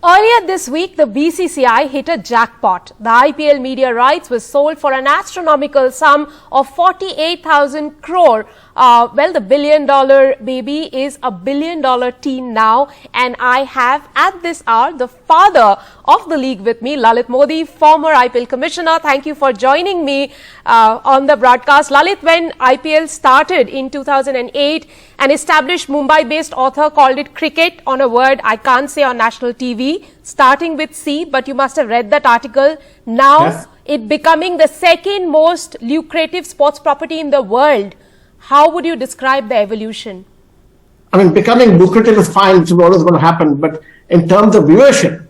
Earlier this week, the BCCI hit a jackpot. The IPL media rights was sold for an astronomical sum of 48,000 crore. Well, the billion-dollar baby is a billion-dollar teen now. And I have, at this hour, the father of the league with me, Lalit Modi, former IPL Commissioner. Thank you for joining me on the broadcast. Lalit, when IPL started in 2008, an established Mumbai-based author called it cricket on a word I can't say on national TV, starting with C, but you must have read that article. Now, yes, it becoming the second most lucrative sports property in the world. How would you describe the evolution? I mean, becoming lucrative is fine, which is always going to happen, but in terms of viewership,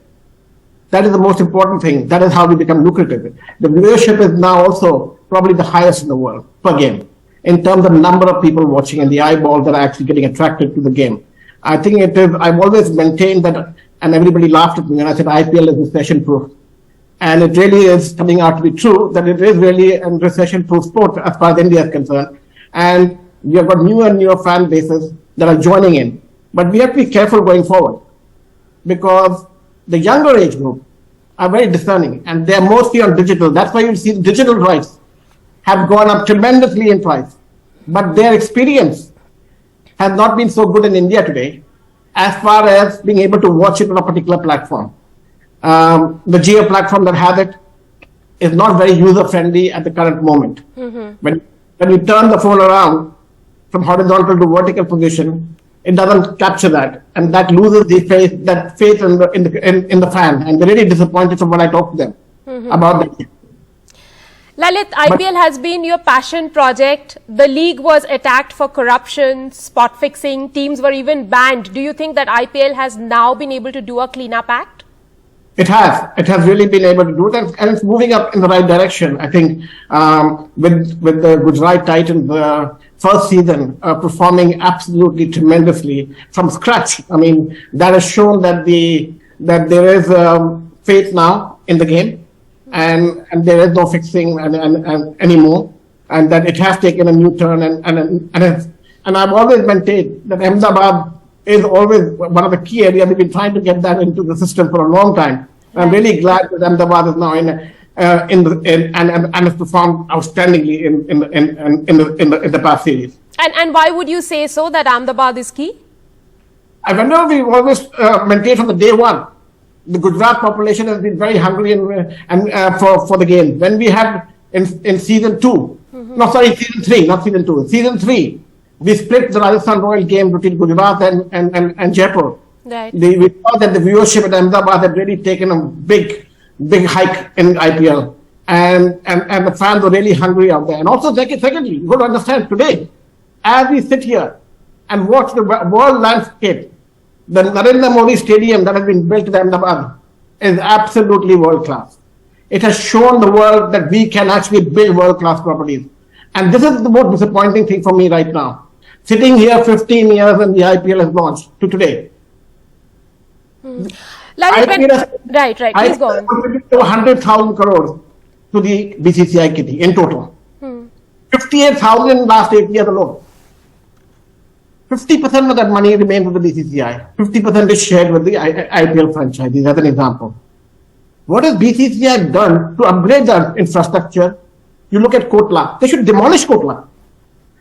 that is the most important thing. That is how we become lucrative. The viewership is now also probably the highest in the world per game, in terms of number of people watching and the eyeballs that are actually getting attracted to the game. I think it is, I've always maintained that, and everybody laughed at me when I said IPL is recession-proof. And it really is coming out to be true that it is really a recession-proof sport as far as India is concerned. And we have got newer and newer fan bases that are joining in. But we have to be careful going forward, because the younger age group are very discerning and they're mostly on digital. That's why you see the digital rights have gone up tremendously in price. But their experience has not been so good in India today as far as being able to watch it on a particular platform. The Jio platform that has it is not very user-friendly at the current moment. When you turn the phone around from horizontal to vertical position, it doesn't capture that, and that loses the faith in the fan, and they're really disappointed from when I talk to them about that. Lalit, IPL has been your passion project. The league was attacked for corruption, spot fixing, teams were even banned. Do you think that IPL has now been able to do a cleanup act? It has. It has really been able to do it, and it's moving up in the right direction. I think with the Gujarat Titans first season performing absolutely tremendously from scratch. I mean, that has shown that there is faith now in the game, and there is no fixing anymore, and that it has taken a new turn. And I've always maintained that Ahmedabad is always one of the key areas. We've been trying to get that into the system for a long time. I'm really glad that Ahmedabad is now and has performed outstandingly in the past series. And why would you say so, that Ahmedabad is key? Whenever we've always maintained from the day one, the Gujarat population has been very hungry for the game. When we had in season 2, no, sorry, season 3, not season 2, season 3, we split the Rajasthan Royal game between Gujarat and Jaipur. Right. We saw that the viewership at Ahmedabad had really taken a big hike in IPL, and the fans were really hungry out there. And also, secondly, you've got to understand today, as we sit here and watch the world landscape, the Narendra Modi Stadium that has been built in Ahmedabad is absolutely world class. It has shown the world that we can actually build world class properties. And this is the most disappointing thing for me right now. Sitting here 15 years and the IPL has launched to today. Right, please go on. 100,000 crores to the BCCI kitty in total. 58,000 in the last 8 years alone. 50% of that money remains with the BCCI. 50% is shared with the IPL franchises, as an example. What has BCCI done to upgrade the infrastructure? You look at Kotla. They should demolish Kotla.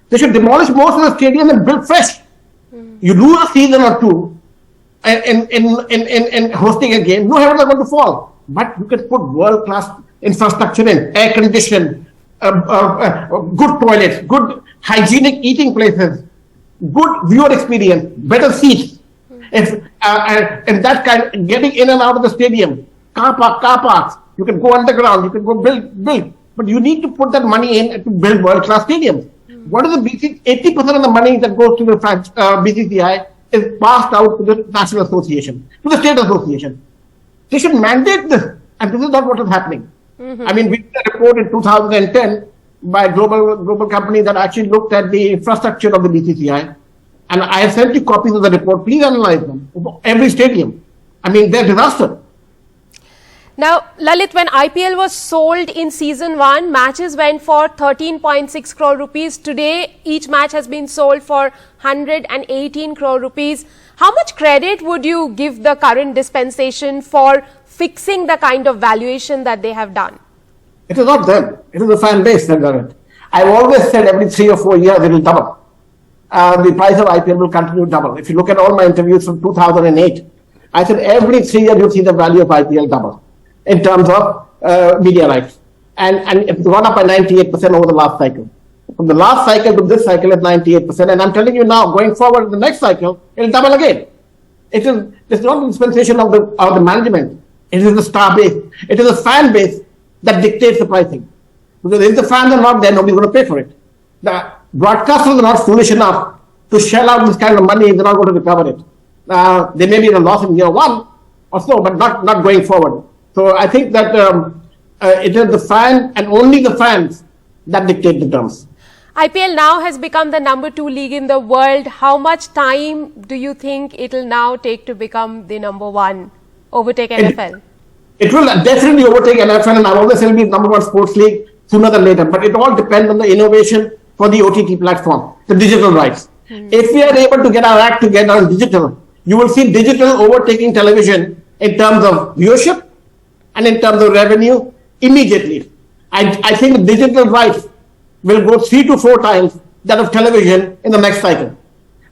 They should demolish most of the stadium and build fresh. You lose a season or two in hosting a game, no heavens are going to fall. But you can put world-class infrastructure in, air conditioning, good toilets, good hygienic eating places, good viewer experience, better seats. And that kind, getting in and out of the stadium, car parks, you can go underground, you can go build. But you need to put that money in to build world-class stadiums. What is the BCCI? 80% of the money that goes to the BCCI is passed out to the National Association, to the State Association. They should mandate this, and this is not what is happening. I mean, we did a report in 2010 by a global company that actually looked at the infrastructure of the BCCI, and I have sent you copies of the report. Please analyze them. Every stadium. I mean, they're disaster. Now, Lalit, when IPL was sold in season 1, matches went for 13.6 crore rupees. Today, each match has been sold for 118 crore rupees. How much credit would you give the current dispensation for fixing the kind of valuation that they have done? It is not them. It is the fan base that done it. I've always said every 3 or 4 years it will double. The price of IPL will continue to double. If you look at all my interviews from 2008, I said every 3 years you'll see the value of IPL double in terms of media rights. And it's gone up by 98% over the last cycle. From the last cycle to this cycle is 98%. And I'm telling you now, going forward in the next cycle, it'll double again. It's not the dispensation of the management. It is the star base. It is the fan base that dictates the pricing. Because if the fans are not there, nobody's going to pay for it. The broadcasters are not foolish enough to shell out this kind of money if they're not going to recover it. They may be in a loss in year 1 or so, but not going forward. So I think that it is the fan and only the fans that dictate the terms. IPL now has become the number 2 league in the world. How much time do you think it will now take to become the number 1, overtake NFL? It will definitely overtake NFL, and I've always said it will be number 1 sports league sooner than later. But it all depends on the innovation for the OTT platform, the digital rights. If we are able to get our act together on digital, you will see digital overtaking television in terms of viewership and in terms of revenue immediately. I think the digital rights will go 3 to 4 times that of television in the next cycle.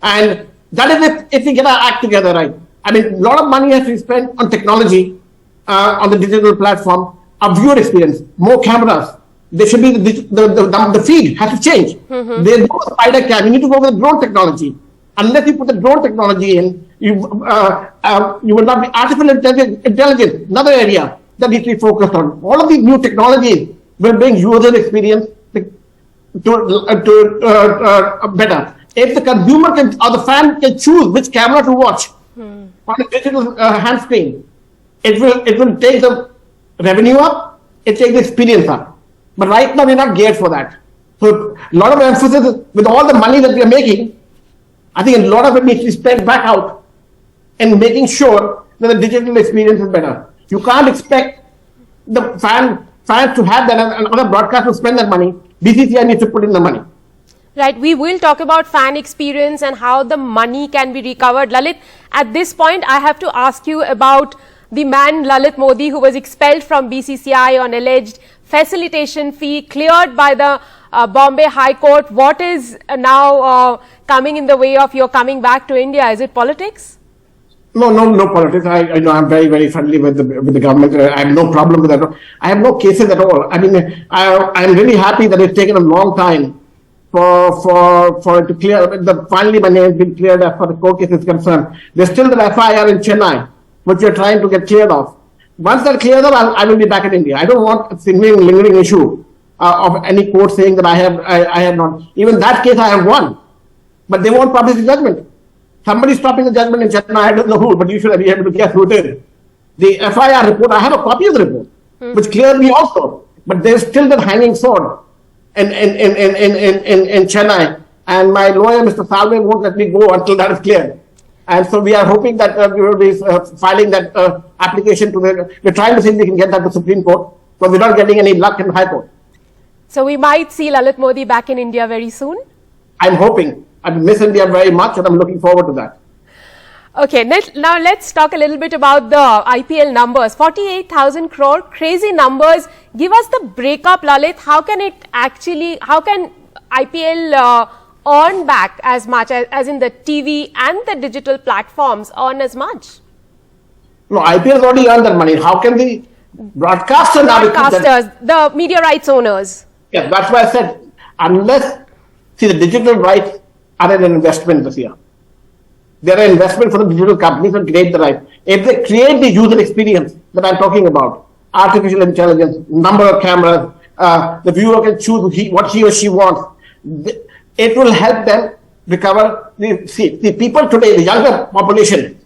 And that is if we get our act together right. I mean, a lot of money has to be spent on technology, on the digital platform, a viewer experience, more cameras. There should be the feed has to change. There's no spider cam. You need to go with drone technology. Unless you put the drone technology in, you will not be artificial intelligence, another area that needs to be focused on. All of these new technologies will bring user experience to better. If the consumer or the fan can choose which camera to watch on a digital hand screen, it will take the revenue up, it takes the experience up. But right now we're not geared for that. So a lot of emphasis with all the money that we are making, I think a lot of it needs to be spent back out in making sure that the digital experience is better. You can't expect the fans to have that and other broadcasters to spend that money. BCCI needs to put in the money. Right, we will talk about fan experience and how the money can be recovered. Lalit, at this point, I have to ask you about the man Lalit Modi, who was expelled from BCCI on alleged facilitation fee, cleared by the Bombay High Court. What is now coming in the way of your coming back to India? Is it politics? No politics. I know I'm very, very friendly with the government. I have no problem with that. I have no cases at all. I mean, I'm really happy that it's taken a long time for it to clear. Finally, my name has been cleared as far as the court case is concerned. There's still the FIR in Chennai, which we're trying to get cleared off. Once that clears up, I will be back in India. I don't want a lingering issue of any court saying that I have not. Even that case I have won, but they won't publish the judgment. Somebody's stopping the judgment in Chennai. I don't know who, but you should be able to guess who it is. The FIR report, I have a copy of the report, which cleared me also. But there's still that hanging sword in Chennai. And my lawyer, Mr. Salve, won't let me go until that is cleared. And so we are hoping that we will be filing that application to we're trying to see if we can get that to Supreme Court, but we're not getting any luck in the High Court. So we might see Lalit Modi back in India very soon? I'm hoping. I miss India very much and I'm looking forward to that. Okay, now let's talk a little bit about the IPL numbers. 48,000 crore, crazy numbers. Give us the breakup, Lalit. How can IPL earn back as much as in the TV and the digital platforms earn as much? No, IPL has already earned that money. How can the broadcasters, the media rights owners? Yeah, that's why I said, the digital rights are an investment this year. They're an investment for the digital companies to create the right. If they create the user experience that I'm talking about, artificial intelligence, number of cameras, the viewer can choose what he or she wants. It will help them recover. The people today, the younger population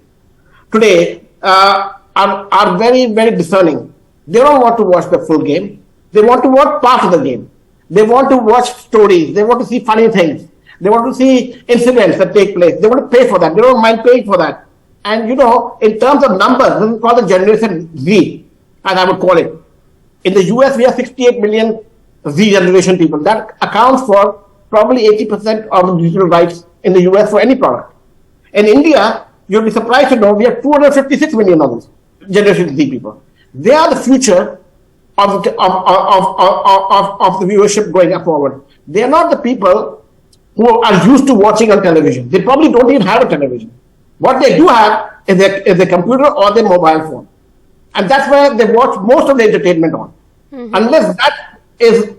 today are very, very discerning. They don't want to watch the full game. They want to watch part of the game. They want to watch stories. They want to see funny things. They want to see incidents that take place. They want to pay for that. They don't mind paying for that. And in terms of numbers, this is called the Generation Z, as I would call it. In the US, we have 68 million Z generation people. That accounts for probably 80% of the digital rights in the US for any product. In India, you'll be surprised to know we have 256 million of these Generation Z people. They are the future of the viewership going forward. They are not the people who are used to watching on television. They probably don't even have a television. What they do have is their computer or their mobile phone. And that's where they watch most of the entertainment on. Unless that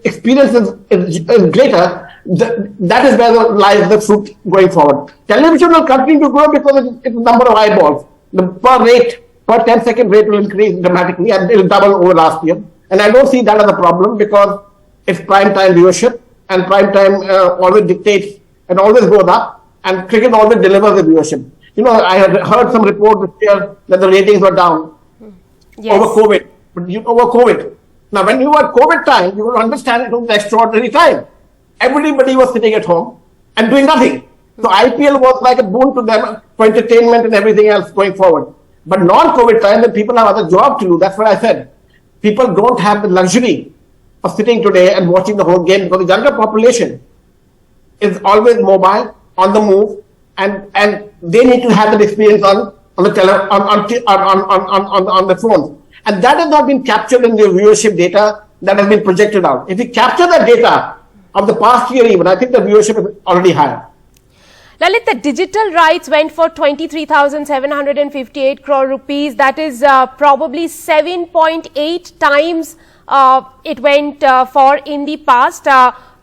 experience is greater, that is where lies the fruit going forward. Television will continue to grow because it's the number of eyeballs. The per 10-second rate will increase dramatically, and it will double over last year. And I don't see that as a problem because it's prime time viewership, and prime time always dictates and always goes up, and cricket always delivers the viewership. You know, I had heard some reports this year that the ratings were down over COVID. But over COVID. Now, when you were COVID time, you will understand it was an extraordinary time. Everybody was sitting at home and doing nothing. So IPL was like a boon to them for entertainment and everything else going forward. But non-COVID time, when people have other jobs to do, that's what I said. People don't have the luxury of sitting today and watching the whole game because the younger population is always mobile, on the move, and they need to have that experience on the phone. And that has not been captured in the viewership data that has been projected out. If we capture the data of the past year even, I think the viewership is already higher. Lalit, the digital rights went for 23,758 crore rupees. That is probably 7.8 times it went for in the past.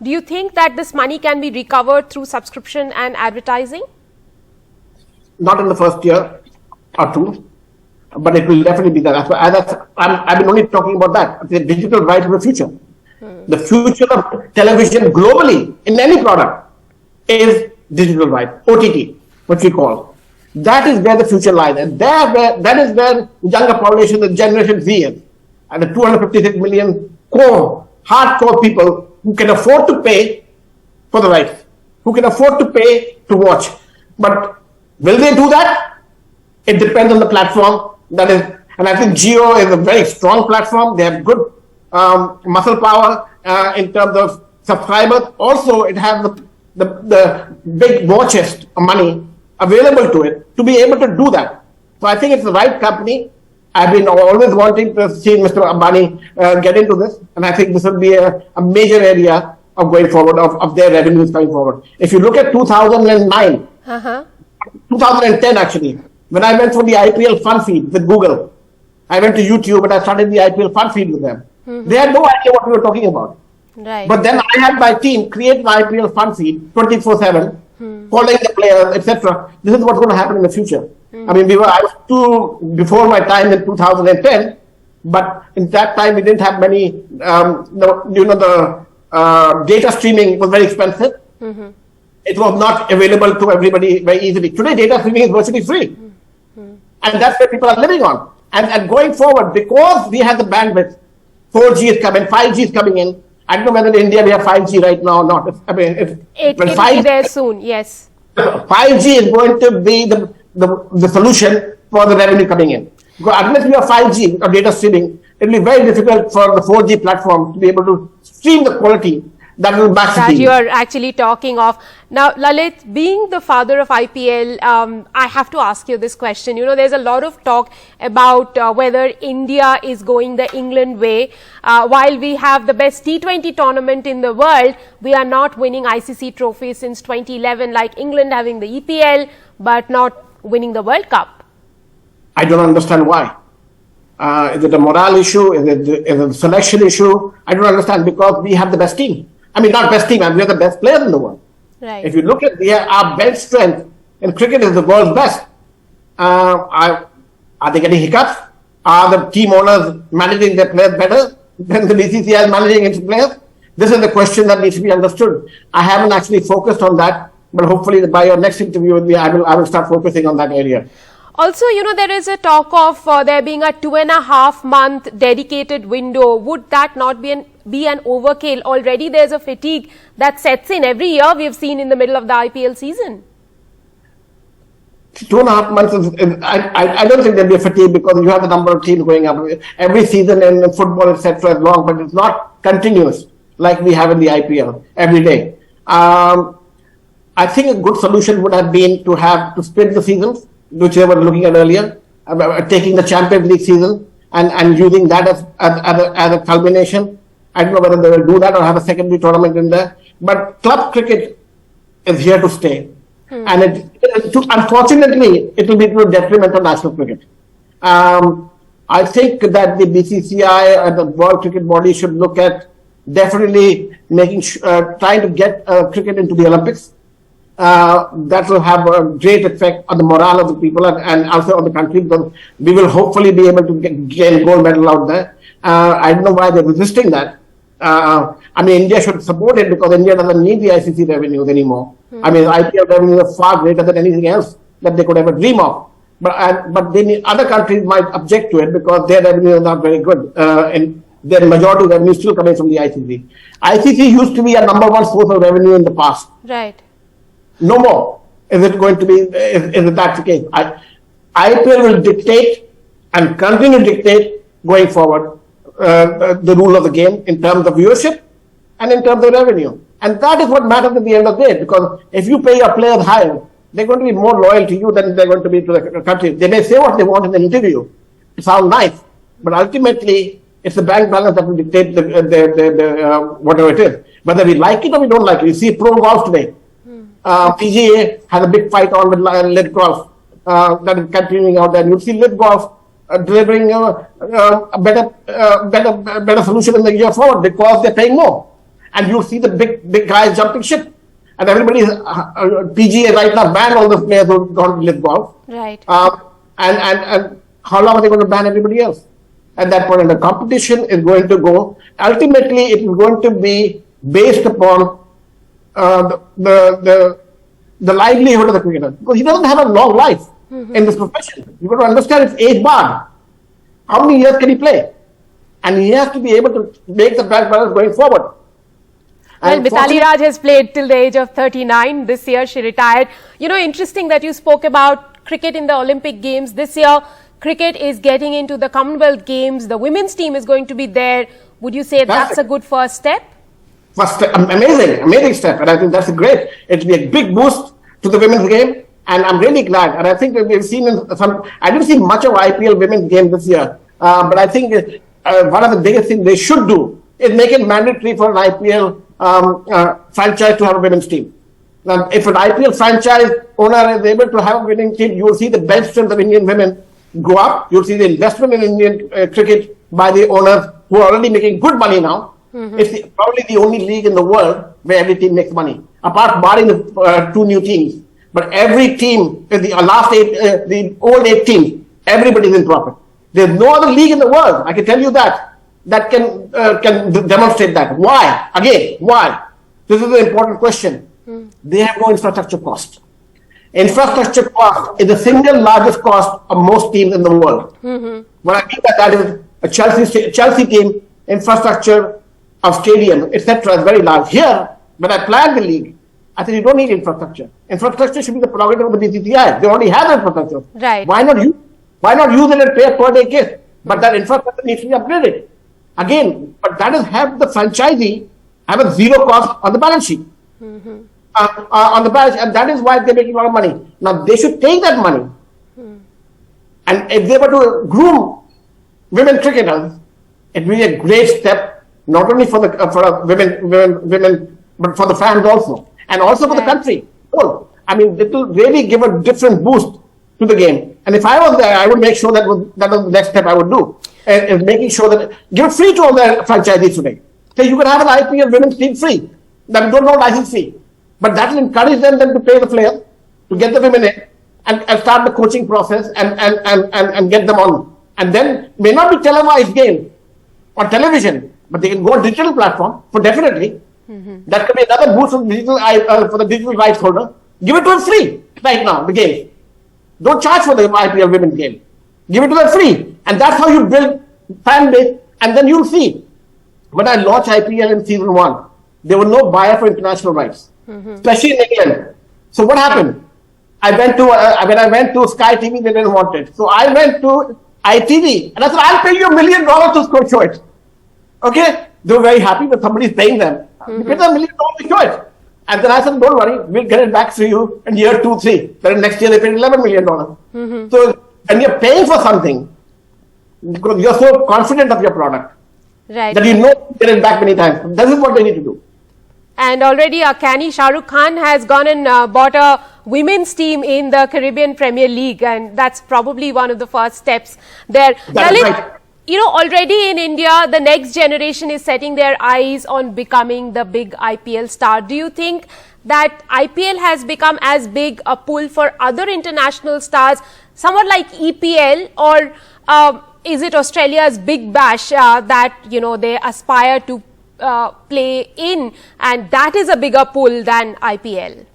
Do you think that this money can be recovered through subscription and advertising? Not in the first year or two, but it will definitely be there. I've been only talking about that. The digital rights of the future. The future of television globally in any product is digital right, OTT, what we call. That is where the future lies, and that is where younger population, the Generation Z is, and the 256 million core, hardcore people who can afford to pay for the rights, who can afford to pay to watch. But will they do that? It depends on the platform. That is, and I think Jio is a very strong platform. They have good muscle power in terms of subscribers. Also, it has the big war chest of money available to it to be able to do that. So I think it's the right company. I've been always wanting to see Mr. Ambani get into this, and I think this will be a major area of going forward, of their revenues going forward. If you look at 2009, 2010 actually, when I went for the IPL fun feed with Google, I went to YouTube and I started the IPL fun feed with them. They had no idea what we were talking about. Right. But then I had my team create my IPL fun feed 24/7, following the players, etc. This is what's going to happen in the future. I mean, I was before my time in 2010, but in that time we didn't have many. The data streaming was very expensive. It was not available to everybody very easily. Today, data streaming is virtually free, and that's where people are living on. And going forward, because we have the bandwidth, 4G is coming, 5G is coming in. I don't know whether in India we have 5G right now or not. It will be there soon, yes. 5G is going to be the solution for the revenue coming in. Because unless we have 5G or data streaming, it will be very difficult for the 4G platform to be able to stream the quality that will match that you are actually talking of. Now, Lalit, being the father of IPL, I have to ask you this question. You know, there's a lot of talk about whether India is going the England way. While we have the best T20 tournament in the world, we are not winning ICC trophies since 2011, like England having the EPL, but not winning the World Cup. I don't understand why. Is it a morale issue? Is it a selection issue? I don't understand, because we have the best team. I mean, not best team, we are the best players in the world. Right. If you look at our bench strength in cricket is the world's best. Are they getting hiccups? Are the team owners managing their players better than the BCCI is managing its players? This is the question that needs to be understood. I haven't actually focused on that, but hopefully by your next interview with me, I will start focusing on that area. Also, you know, there is a talk of there being a 2.5 month dedicated window. Would that not be an overkill? Already there's a fatigue that sets in every year. We've seen in the middle of the IPL season. 2.5 months I don't think there'll be a fatigue, because you have the number of teams going up. Every season in football, etc. is long, but it's not continuous like we have in the IPL every day. I think a good solution would have been to split the seasons which they were looking at earlier, taking the Champions League season and using that as a culmination. I don't know whether they will do that or have a secondary tournament in there. But club cricket is here to stay. And unfortunately, it will be to the detriment of national cricket. I think that the BCCI and the World Cricket Body should look at definitely trying to get cricket into the Olympics. That will have a great effect on the morale of the people and also on the country, because we will hopefully be able to gain gold medal out there. I don't know why they're resisting that. I mean, India should support it because India doesn't need the ICC revenues anymore. I mean, IPL revenues are far greater than anything else that they could ever dream of. But other countries might object to it because their revenues are not very good. And their majority of revenue still coming from the ICC. ICC used to be a number one source of revenue in the past. Right. No more. Is it going to be, is that the case? IPL will dictate and continue to dictate going forward the rule of the game in terms of viewership and in terms of revenue. And that is what matters at the end of the day, because if you pay your players higher, they're going to be more loyal to you than they're going to be to the country. They may say what they want in an interview. It sounds nice, but ultimately, it's the bank balance that will dictate the whatever it is. Whether we like it or we don't like it. You see pro golf today. PGA has a big fight on with Lit Golf that is continuing out there. You see Lit Golf delivering a better solution in the year forward because they're paying more. And you see the big guys jumping ship. And everybody is PGA right now banned all the players who don't Lit Golf. Right. And how long are they going to ban everybody else? At that point, and the competition is going to go. Ultimately, it is going to be based upon the livelihood of the cricketer, because he doesn't have a long life in this profession. You've got to understand it's age barred. How many years can he play? And he has to be able to make the bank balance going forward. Well, Mithali Raj has played till the age of 39. This year she retired. You know, interesting that you spoke about cricket in the Olympic Games. This year, cricket is getting into the Commonwealth Games. The women's team is going to be there. Would you say that's a good first step? Amazing step. And I think that's great. It will be a big boost to the women's game. And I'm really glad. And I think that we've seen I didn't see much of IPL women's game this year. But I think one of the biggest things they should do is make it mandatory for an IPL franchise to have a women's team. Now, if an IPL franchise owner is able to have a winning team, you will see the bench strength of Indian women go up. You'll see the investment in Indian cricket by the owners who are already making good money now. It's probably the only league in the world where every team makes money, apart barring the two new teams. But every team, the old 8 teams, everybody's in profit. There's no other league in the world, I can tell you that can demonstrate that. Why? Again, why? This is an important question. They have no infrastructure cost. Infrastructure cost is the single largest cost of most teams in the world. What I mean by that is a Chelsea team, infrastructure of stadium, etc. is very large. Here, when I planned the league, I said you don't need infrastructure. Infrastructure should be the prerogative of the BCCI. They already have infrastructure. Right. Why not use it and pay a per day case? But that infrastructure needs to be upgraded. Again, but that has helped the franchisee have a zero cost on the balance sheet. On the balance, and that is why they're making a lot of money. Now they should take that money, and if they were to groom women cricketers, it would be a great step, not only for women, but for the fans also, and also for the country. I mean, it will really give a different boost to the game. And if I was there, I would make sure that was the next step I would do, is making sure that give it free to all the franchisees today. So you can have an IPL women's team free, that don't know license fee. But that will encourage them to pay the players, to get the women in, and start the coaching process and get them on. And then may not be televised game on television, but they can go on digital platform for definitely. That could be another boost for the digital rights holder. Give it to them free right now, the game. Don't charge for the IPL women's game. Give it to them free. And that's how you build fan base. And then you'll see. When I launched IPL in season 1, there was no buyer for international rights. Especially in England. So what happened? When I went to Sky TV, they didn't want it. So I went to ITV and I said, I'll pay you $1 million to show it. Okay? They were very happy that somebody is paying them. You pay them $1 million to show it. And then I said, don't worry, we'll get it back to you in year 2, 3. Then next year they paid $11 million. So, and you're paying for something because you're so confident of your product that you know you get it back many times. This is what they need to do. And already Kenny Shah Rukh Khan has gone and bought a women's team in the Caribbean Premier League, and that's probably one of the first steps there. That's Lalit, right. you know, already in India, the next generation is setting their eyes on becoming the big IPL star. Do you think that IPL has become as big a pull for other international stars, somewhat like EPL, or is it Australia's Big Bash that, you know, they aspire to play in, and that is a bigger pull than IPL?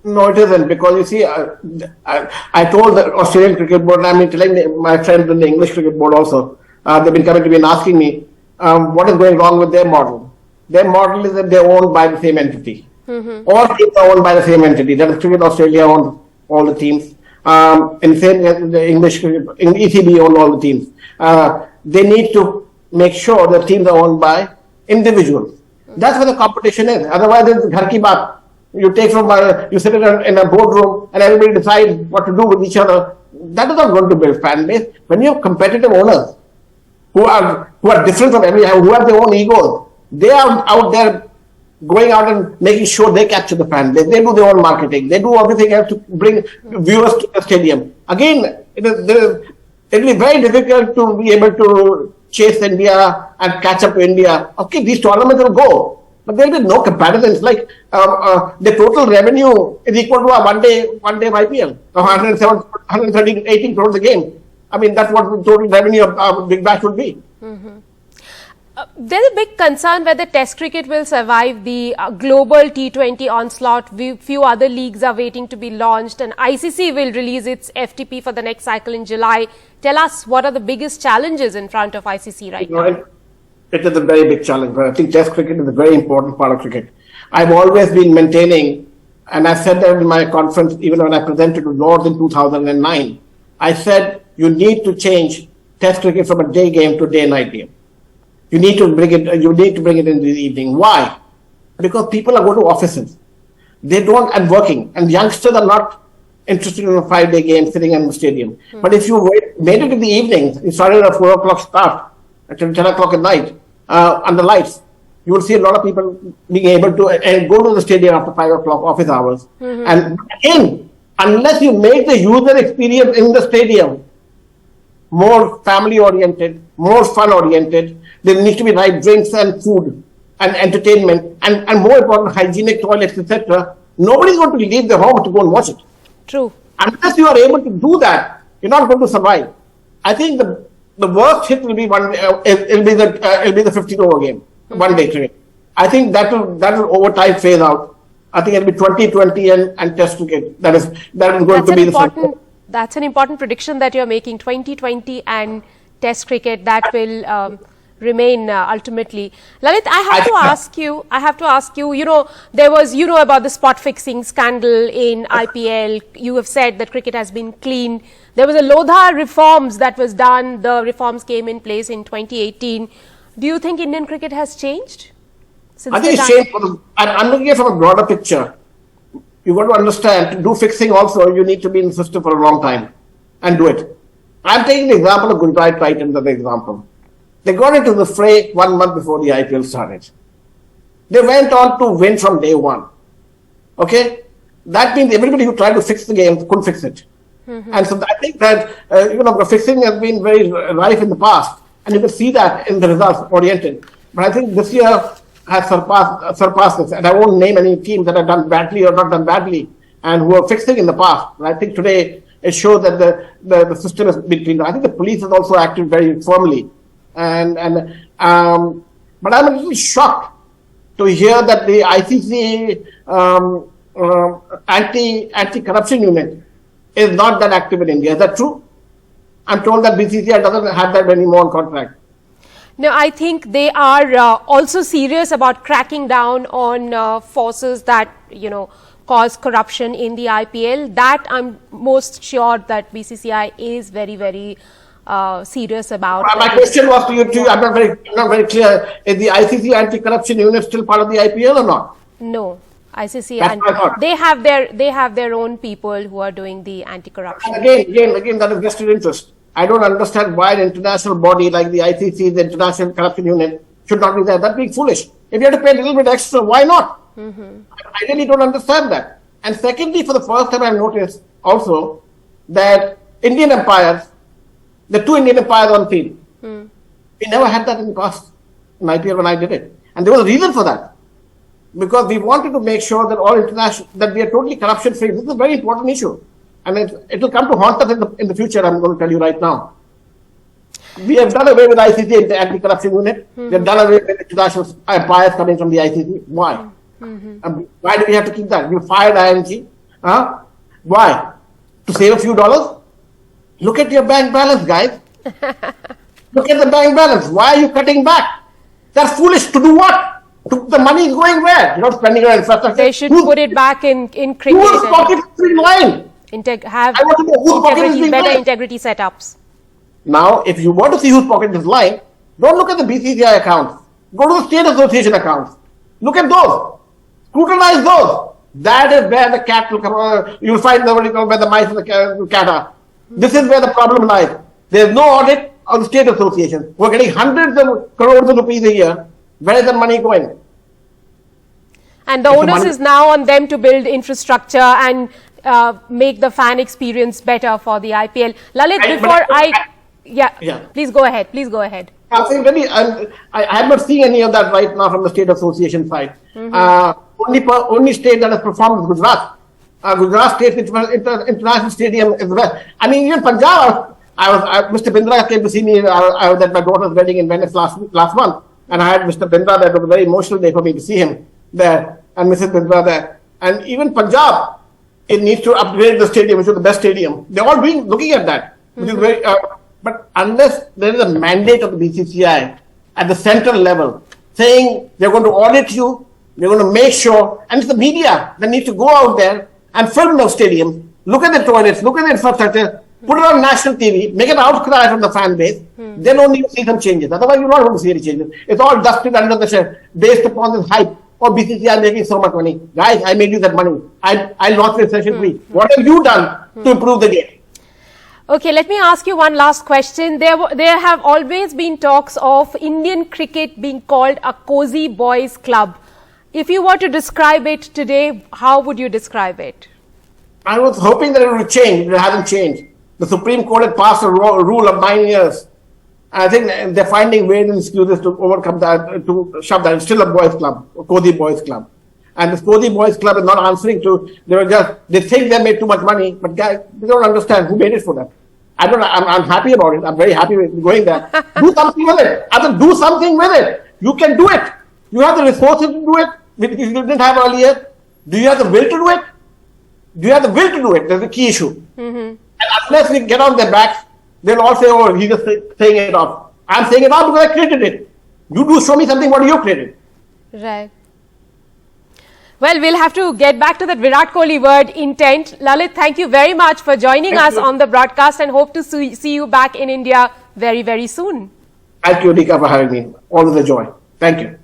No, it isn't, because you see, I told the Australian Cricket Board, I mean, telling my friends in the English Cricket Board also, they've been coming to me and asking me what is going wrong with their model. Their model is that they're owned by the same entity. All teams are owned by the same entity. That is, Cricket Australia owns all the teams. In same, the English Cricket, in ECB own all the teams. They need to make sure the teams are owned by individuals. That's where the competition is. Otherwise, it's ghar ki baat. You take from you sit in a boardroom and everybody decides what to do with each other. That is not going to build fan base. When you have competitive owners who are different from everyone, who have their own egos, they are out there going out and making sure they capture the fan base. They do their own marketing. They do everything else to bring viewers to the stadium. Again, it will be very difficult to be able to chase India and catch up to India. Okay, these tournaments will go, but there will be no comparison. It's like the total revenue is equal to a one day of IPL, 118 crores a game. I mean, that's what the total revenue of Big Bash would be. There's a big concern whether Test cricket will survive the global T20 onslaught. Few other leagues are waiting to be launched, and ICC will release its FTP for the next cycle in July. Tell us, what are the biggest challenges in front of ICC right now? It is a very big challenge, but I think Test cricket is a very important part of cricket. I've always been maintaining, and I said that in my conference, even when I presented to Lords in 2009, I said you need to change Test cricket from a day game to a day-night game. You need to bring it. You need to bring it in the evening. Why? Because people are going to offices. They don't and working, and youngsters are not interested in a 5-day game sitting in the stadium. But if you made it in the evening, you started at 4 o'clock start until 10 o'clock at night under lights, you will see a lot of people being able to go to the stadium after 5 o'clock office hours. And again, unless you make the user experience in the stadium more family oriented, more fun oriented, there needs to be right drinks and food and entertainment and more important, hygienic toilets, etc. Nobody's going to leave their home to go and watch it. True. Unless you are able to do that, you're not going to survive. I think the worst hit will be it'll be the 15-over game, 1-day cricket. I think that will over time phase out. I think it'll be 2020 and Test cricket. That is going to be the. That's an important prediction that you're making. 2020 and Test cricket, that will remain ultimately. Lalit, I have to ask you, you know, there was, you know, about the spot fixing scandal in IPL. You have said that cricket has been cleaned. There was a Lodha reforms that was done. The reforms came in place in 2018. Do you think Indian cricket has changed? I think it's changed. I'm looking at it from a broader picture. You got to understand, to do fixing also, you need to be in the system for a long time and do it. I'm taking the example of Gujarat Titans as an example. They got into the fray 1 month before the IPL started. They went on to win from day one. Okay? That means everybody who tried to fix the game couldn't fix it. And so I think that, fixing has been very rife in the past. And you can see that in the results oriented. But I think this year has surpassed this. And I won't name any teams that have done badly or not done badly and who are fixing in the past. But I think today it shows that the system has been cleaned. I think the police has also acted very firmly. But I'm a little shocked to hear that the ICC anti-corruption unit is not that active in India. Is that true? I'm told that BCCI doesn't have that anymore on contract. No, I think they are also serious about cracking down on forces that, you know, cause corruption in the IPL. That I'm most sure that BCCI is very, very serious about. My question was to you, I'm not very clear. Is the ICC anti-corruption unit still part of the IPL or not? No, ICC, That's and my thought. they have their own people who are doing the anti-corruption. And again, that is vested interest. I don't understand why an international body like the ICC, the International Corruption Unit, should not be there. That's being foolish. If you have to pay a little bit extra, why not? I really don't understand that. And secondly, for the first time, I've noticed also that Indian empires, the two Indian empires on field, we never had that in the past in IPL when I did it. And there was a reason for that. Because we wanted to make sure that that we are totally corruption free. This is a very important issue. And it will come to haunt us in the future, I'm going to tell you right now. We have done away with ICC, the Anti-Corruption Unit. We have done away with international empires coming from the ICC. Why? Why do we have to keep that? You fired ING. Why? To save a few dollars? Look at your bank balance, guys. Look at the bank balance. Why are you cutting back? That's foolish. To do what? The money is going where? You're not spending on infrastructure. They should put it back in cricket. Whose pocket is being lined? Have I want to know whose pocket is being better lined. integrity setups. Now, if you want to see whose pocket is lying, don't look at the BCCI accounts. Go to the State Association accounts. Look at those. Scrutinize those. That is where the cat will come. You'll find nobody where the mice and the cat are. This is where the problem lies. There is no audit of the State Association. We're getting hundreds of crores of rupees a year. Where is the money going? And the onus is now on them to build infrastructure and make the fan experience better for the IPL. Lalit, please go ahead. Please go ahead. I'm saying really, I'm not seeing any of that right now from the State Association side. Only state that has performed is Gujarat. Gujarat State International Stadium is well. I mean, even Punjab. Mr. Bindra came to see me. I was at my daughter's wedding in Venice last month, and I had Mr. Bindra there. It was a very emotional day for me to see him there, and Mrs. Bindra there. And even Punjab, it needs to upgrade the stadium, which is the best stadium. They're all looking at that, which is very. But unless there is a mandate of the BCCI at the central level saying they're going to audit you, they're going to make sure, and it's the media that needs to go out there and film those stadiums, look at the toilets, look at the infrastructure, put it on national TV, make an outcry from the fan base, then only you see some changes. Otherwise, you're not going to see any changes. It's all dusted under the shed based upon this hype. Oh, BCCI making so much money. Guys, I made you that money. I launched this session free. What have you done to improve the game? Okay, let me ask you one last question. There have always been talks of Indian cricket being called a cozy boys club. If you were to describe it today, how would you describe it? I was hoping that it would change. It hasn't changed. The Supreme Court had passed a rule of 9 years. I think they're finding ways and excuses to overcome that, to shove that. It's still a boys club, a cozy boys club. And this cozy boys club is not answering to, they think they made too much money, but guys, they don't understand who made it for them. I'm happy about it. I'm very happy with going there. Do something with it. Do something with it. You can do it. You have the resources to do it, which you didn't have earlier. Do you have the will to do it? Do you have the will to do it? That's the key issue. And unless we get on their backs, they'll all say, oh, he's just saying it off. I'm saying it off because I created it. You do show me something what you created. Right. Well, we'll have to get back to that Virat Kohli word, intent. Lalit, thank you very much for joining us on the broadcast, and hope to see you back in India very, very soon. Thank you, Dika, for having me. Always a joy. Thank you.